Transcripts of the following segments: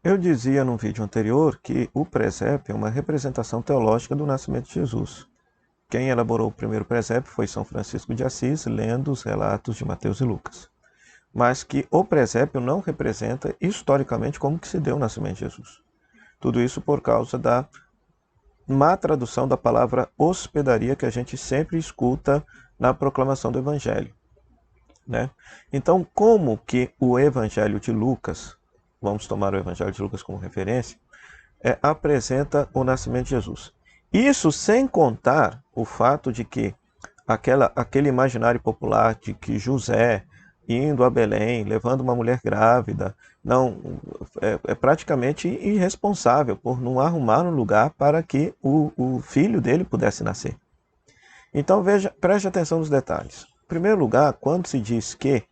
Eu dizia num vídeo anterior que o presépio é uma representação teológica do nascimento de Jesus. Quem elaborou o primeiro presépio foi São Francisco de Assis, lendo os relatos de Mateus e Lucas. Mas que o presépio não representa historicamente como que se deu o nascimento de Jesus. Tudo isso por causa da má tradução da palavra hospedaria que a gente sempre escuta na proclamação do Evangelho, né? Então, como que o Evangelho de Lucas, vamos tomar o Evangelho de Lucas como referência, apresenta o nascimento de Jesus? Isso sem contar o fato de que aquele imaginário popular de que José indo a Belém, levando uma mulher grávida, não é praticamente irresponsável por não arrumar um lugar para que o filho dele pudesse nascer. Então veja, preste atenção nos detalhes. Em primeiro lugar, quando se diz que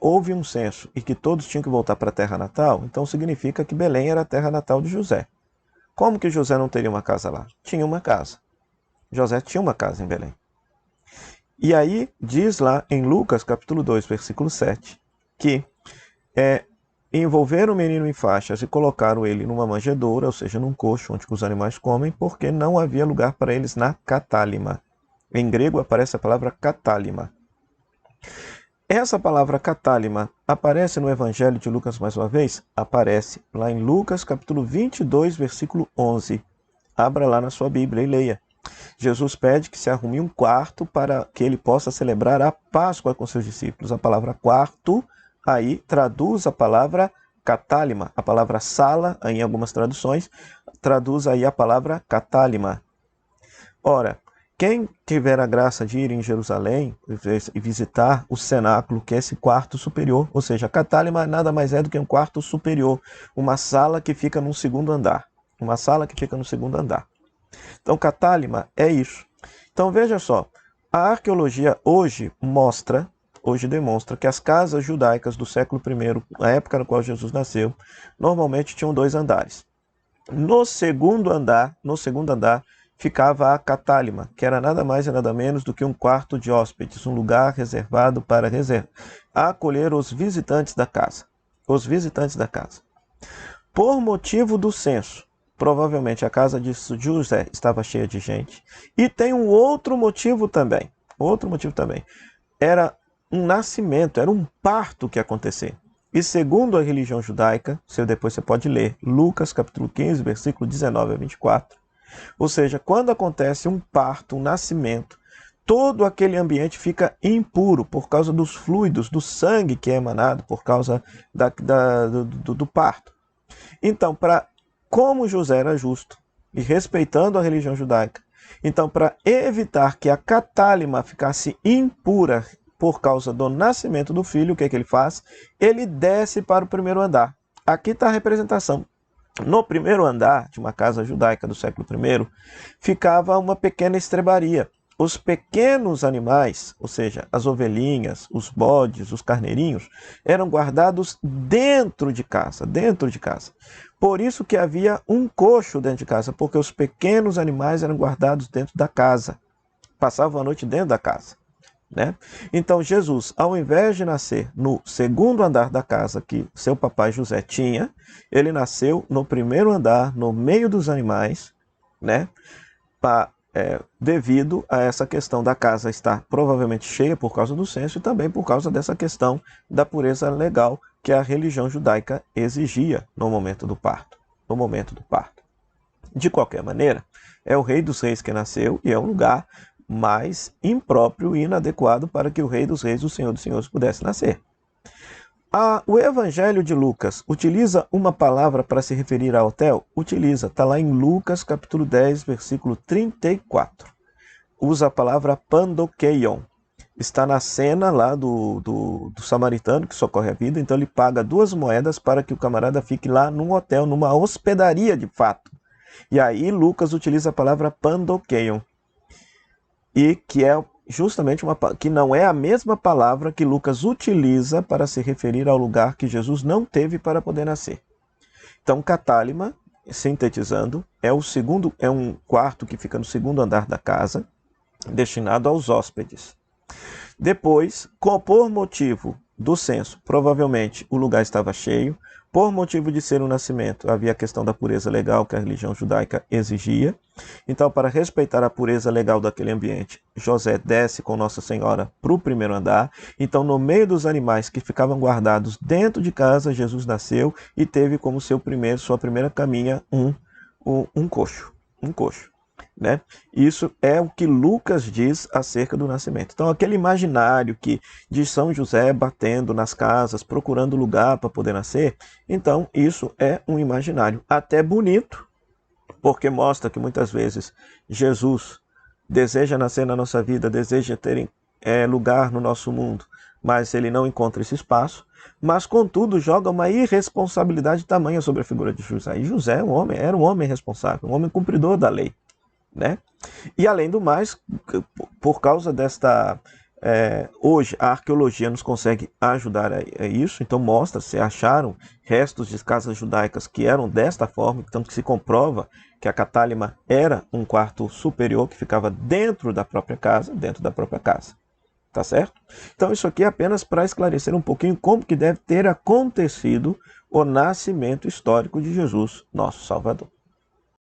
houve um censo e que todos tinham que voltar para a terra natal, então significa que Belém era a terra natal de José. Como que José não teria uma casa lá? Tinha uma casa. José tinha uma casa em Belém. E aí diz lá em Lucas capítulo 2, versículo 7, que envolveram o menino em faixas e colocaram ele numa manjedoura, ou seja, num coxo onde os animais comem, porque não havia lugar para eles na catálima. Em grego aparece a palavra catálima. Essa palavra catálima aparece no Evangelho de Lucas mais uma vez? Aparece lá em Lucas capítulo 22, versículo 11. Abra lá na sua Bíblia e leia. Jesus pede que se arrume um quarto para que ele possa celebrar a Páscoa com seus discípulos. A palavra quarto aí traduz a palavra catálima. A palavra sala, em algumas traduções, traduz aí a palavra catálima. Ora, quem tiver a graça de ir em Jerusalém e visitar o cenáculo, que é esse quarto superior, ou seja, a catálima nada mais é do que um quarto superior, uma sala que fica no segundo andar. Uma sala que fica no segundo andar. Então, catálima é isso. Então, veja só, a arqueologia hoje demonstra que as casas judaicas do século I, na época na qual Jesus nasceu, normalmente tinham 2 andares. No segundo andar, ficava a catálima, que era nada mais e nada menos do que um quarto de hóspedes, um lugar reservado para acolher os visitantes da casa. Os visitantes da casa. Por motivo do censo, provavelmente a casa de José estava cheia de gente. E tem um outro motivo também. Era um nascimento, era um parto que ia acontecer. E segundo a religião judaica, depois você pode ler, Lucas capítulo 15, versículo 19 a 24. Ou seja, quando acontece um parto, um nascimento, todo aquele ambiente impuro por causa dos fluidos, do sangue que é emanado por causa do parto. Então, como José era justo e respeitando a religião judaica, então, para evitar que a catálima ficasse impura por causa do nascimento do filho, o que ele faz? Ele desce para o primeiro andar. Aqui está a representação. No primeiro andar de uma casa judaica do século I, ficava uma pequena estrebaria. Os pequenos animais, ou seja, as ovelhinhas, os bodes, os carneirinhos, eram guardados dentro de casa. Por isso que havia um coxo dentro de casa, porque os pequenos animais eram guardados dentro da casa. Passavam a noite dentro da casa, né? Então Jesus, ao invés de nascer no segundo andar da casa que seu papai José tinha, ele nasceu no primeiro andar, no meio dos animais, né? Devido a essa questão da casa estar provavelmente cheia por causa do censo e também por causa dessa questão da pureza legal que a religião judaica exigia no momento do parto. De qualquer maneira, é o Rei dos Reis que nasceu e é um lugar mais impróprio e inadequado para que o Rei dos Reis, o Senhor dos Senhores, pudesse nascer. O Evangelho de Lucas utiliza uma palavra para se referir ao hotel? Utiliza, está lá em Lucas capítulo 10, versículo 34. Usa a palavra pandokeion. Está na cena lá do samaritano que socorre a vida, então ele paga 2 moedas para que o camarada fique lá num hotel, numa hospedaria de fato. E aí Lucas utiliza a palavra pandokeion, e que é justamente que não é a mesma palavra que Lucas utiliza para se referir ao lugar que Jesus não teve para poder nascer. Então, catálima, sintetizando, é um quarto que fica no segundo andar da casa, destinado aos hóspedes. Depois, por motivo do censo. Provavelmente o lugar estava cheio, por motivo de ser um nascimento, havia a questão da pureza legal que a religião judaica exigia. Então, para respeitar a pureza legal daquele ambiente, José desce com Nossa Senhora para o primeiro andar. Então, no meio dos animais que ficavam guardados dentro de casa, Jesus nasceu e teve como sua primeira caminha um coxo. Um coxo. Né? Isso é o que Lucas diz acerca do nascimento. Então, aquele imaginário que de São José batendo nas casas, procurando lugar para poder nascer, então isso é um imaginário até bonito, porque mostra que muitas vezes Jesus deseja nascer na nossa vida, deseja ter lugar no nosso mundo, mas ele não encontra esse espaço. Mas, contudo, joga uma irresponsabilidade tamanha sobre a figura de José. E José era um homem responsável, um homem cumpridor da lei. Né? E além do mais, por causa desta... hoje a arqueologia nos consegue ajudar a isso, então mostra-se, acharam restos de casas judaicas que eram desta forma, tanto que se comprova que a catálima era um quarto superior que ficava dentro da própria casa, tá certo? Então isso aqui é apenas para esclarecer um pouquinho como que deve ter acontecido o nascimento histórico de Jesus, nosso Salvador.